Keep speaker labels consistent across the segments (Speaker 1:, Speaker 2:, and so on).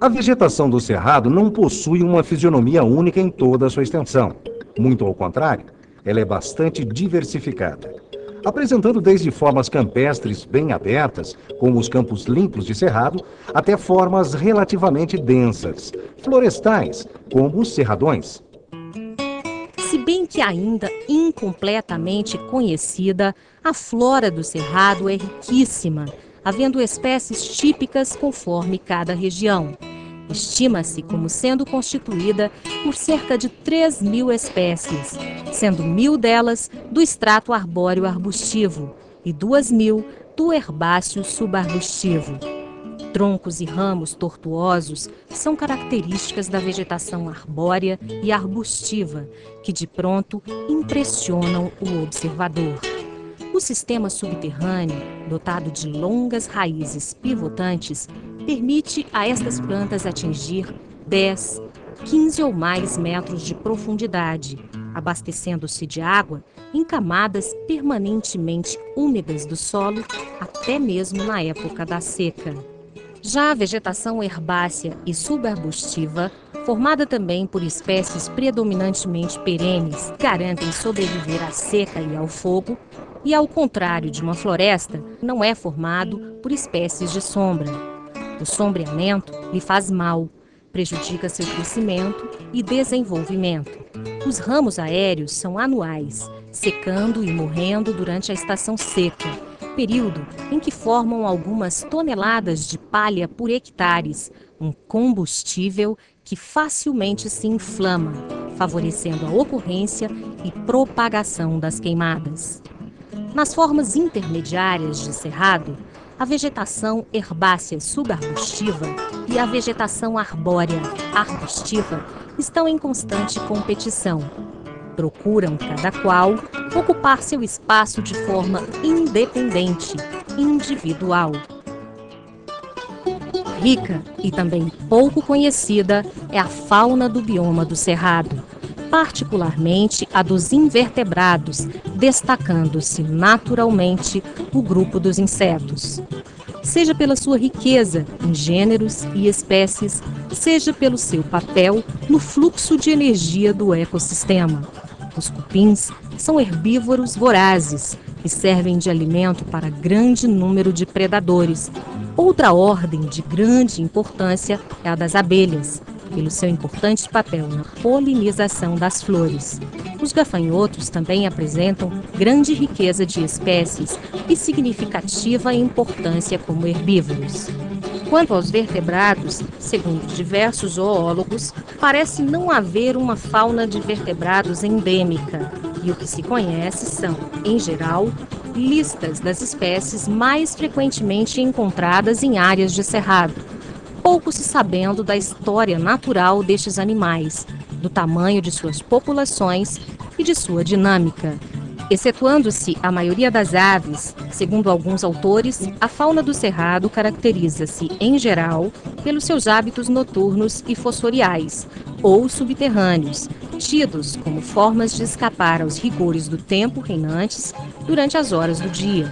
Speaker 1: A vegetação do Cerrado não possui uma fisionomia única em toda a sua extensão. Muito ao contrário, ela é bastante diversificada, apresentando desde formas campestres bem abertas, como os campos limpos de cerrado, até formas relativamente densas, florestais, como os cerradões.
Speaker 2: Se bem que ainda incompletamente conhecida, a flora do Cerrado é riquíssima, havendo espécies típicas conforme cada região. Estima-se como sendo constituída por cerca de 3.000 espécies, sendo 1.000 delas do estrato arbóreo arbustivo e 2.000 do herbáceo subarbustivo. Troncos e ramos tortuosos são características da vegetação arbórea e arbustiva, que de pronto impressionam o observador. O sistema subterrâneo, dotado de longas raízes pivotantes, permite a estas plantas atingir 10, 15 ou mais metros de profundidade, abastecendo-se de água em camadas permanentemente úmidas do solo, até mesmo na época da seca. Já a vegetação herbácea e subarbustiva, formada também por espécies predominantemente perenes, garantem sobreviver à seca e ao fogo, e ao contrário de uma floresta, não é formado por espécies de sombra. O sombreamento lhe faz mal, prejudica seu crescimento e desenvolvimento. Os ramos aéreos são anuais, secando e morrendo durante a estação seca, período em que formam algumas toneladas de palha por hectares, um combustível que facilmente se inflama, favorecendo a ocorrência e propagação das queimadas. Nas formas intermediárias de cerrado, a vegetação herbácea subarbustiva e a vegetação arbórea arbustiva estão em constante competição. Procuram, cada qual, ocupar seu espaço de forma independente, individual. Rica e também pouco conhecida é a fauna do bioma do Cerrado, particularmente a dos invertebrados, destacando-se naturalmente o grupo dos insetos. Seja pela sua riqueza em gêneros e espécies, seja pelo seu papel no fluxo de energia do ecossistema. Os cupins são herbívoros vorazes e servem de alimento para grande número de predadores. Outra ordem de grande importância é a das abelhas, pelo seu importante papel na polinização das flores. Os gafanhotos também apresentam grande riqueza de espécies e significativa importância como herbívoros. Quanto aos vertebrados, segundo diversos zoólogos, parece não haver uma fauna de vertebrados endêmica, e o que se conhece são, em geral, listas das espécies mais frequentemente encontradas em áreas de cerrado, pouco se sabendo da história natural destes animais, do tamanho de suas populações e de sua dinâmica. Excetuando-se a maioria das aves, segundo alguns autores, a fauna do cerrado caracteriza-se, em geral, pelos seus hábitos noturnos e fossoriais, ou subterrâneos, tidos como formas de escapar aos rigores do tempo reinantes durante as horas do dia.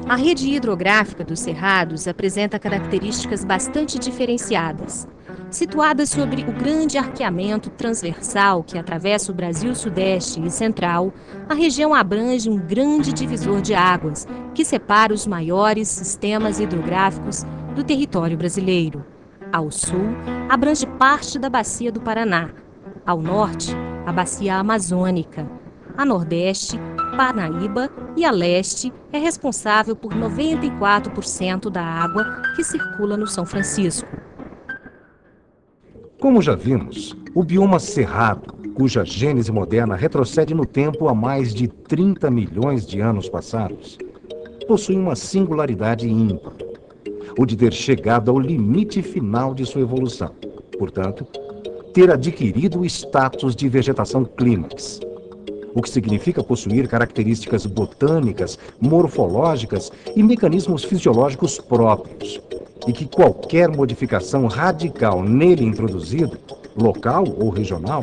Speaker 2: A rede hidrográfica dos cerrados apresenta características bastante diferenciadas. Situada sobre o grande arqueamento transversal que atravessa o Brasil Sudeste e Central, a região abrange um grande divisor de águas que separa os maiores sistemas hidrográficos do território brasileiro. Ao sul, abrange parte da Bacia do Paraná. Ao norte, a Bacia Amazônica. A nordeste, Parnaíba, e a leste é responsável por 94% da água que circula no São Francisco.
Speaker 1: Como já vimos, o bioma cerrado, cuja gênese moderna retrocede no tempo a mais de 30 milhões de anos passados, possui uma singularidade ímpar, o de ter chegado ao limite final de sua evolução, portanto, ter adquirido o status de vegetação clímax, o que significa possuir características botânicas, morfológicas e mecanismos fisiológicos próprios, e que qualquer modificação radical nele introduzida, local ou regional,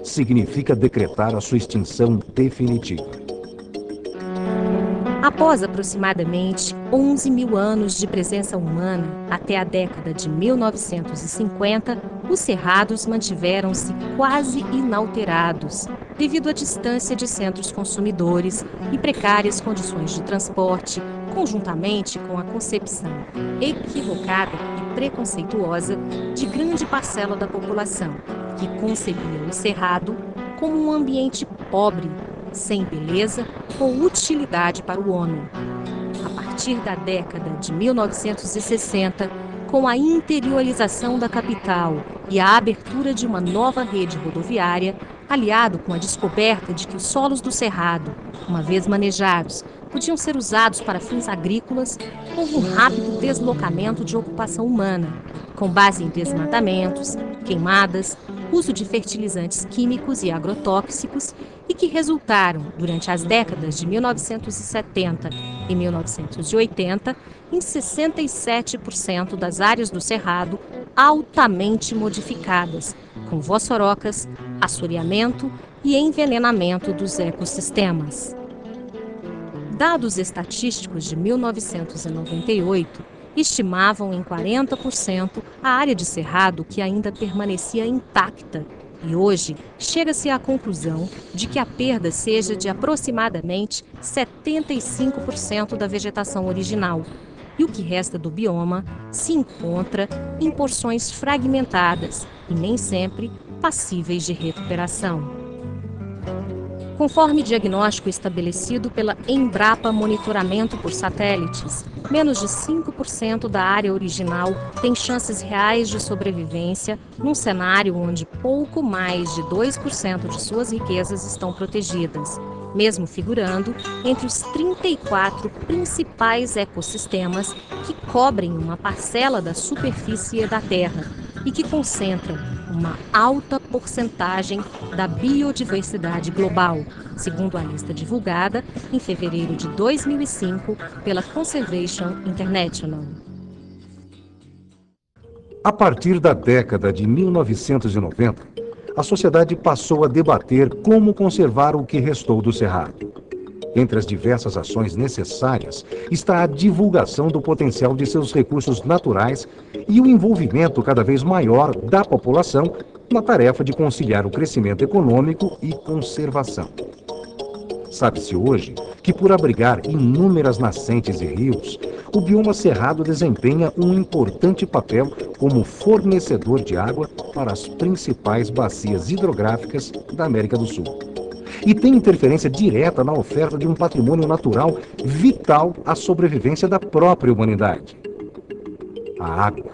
Speaker 1: significa decretar a sua extinção definitiva.
Speaker 2: Após aproximadamente 11 mil anos de presença humana, até a década de 1950, os cerrados mantiveram-se quase inalterados, devido à distância de centros consumidores e precárias condições de transporte, conjuntamente com a concepção equivocada e preconceituosa de grande parcela da população, que concebia o cerrado como um ambiente pobre, sem beleza ou utilidade para o homem. A partir da década de 1960, com a interiorização da capital e a abertura de uma nova rede rodoviária, aliado com a descoberta de que os solos do cerrado, uma vez manejados, podiam ser usados para fins agrícolas, houve um rápido deslocamento de ocupação humana, com base em desmatamentos, queimadas, uso de fertilizantes químicos e agrotóxicos e que resultaram, durante as décadas de 1970 e 1980, em 67% das áreas do cerrado altamente modificadas, com voçorocas, assoreamento e envenenamento dos ecossistemas. Dados estatísticos de 1998 estimavam em 40% a área de cerrado que ainda permanecia intacta, e hoje chega-se à conclusão de que a perda seja de aproximadamente 75% da vegetação original, e o que resta do bioma se encontra em porções fragmentadas e nem sempre passíveis de recuperação. Conforme diagnóstico estabelecido pela Embrapa Monitoramento por Satélites, menos de 5% da área original tem chances reais de sobrevivência num cenário onde pouco mais de 2% de suas riquezas estão protegidas, mesmo figurando entre os 34 principais ecossistemas que cobrem uma parcela da superfície da Terra e que concentram uma alta porcentagem da biodiversidade global, segundo a lista divulgada em fevereiro de 2005 pela Conservation International.
Speaker 1: A partir da década de 1990, a sociedade passou a debater como conservar o que restou do cerrado. Entre as diversas ações necessárias está a divulgação do potencial de seus recursos naturais e o envolvimento cada vez maior da população na tarefa de conciliar o crescimento econômico e conservação. Sabe-se hoje que, por abrigar inúmeras nascentes e rios, o bioma cerrado desempenha um importante papel como fornecedor de água para as principais bacias hidrográficas da América do Sul. E tem interferência direta na oferta de um patrimônio natural vital à sobrevivência da própria humanidade: a água.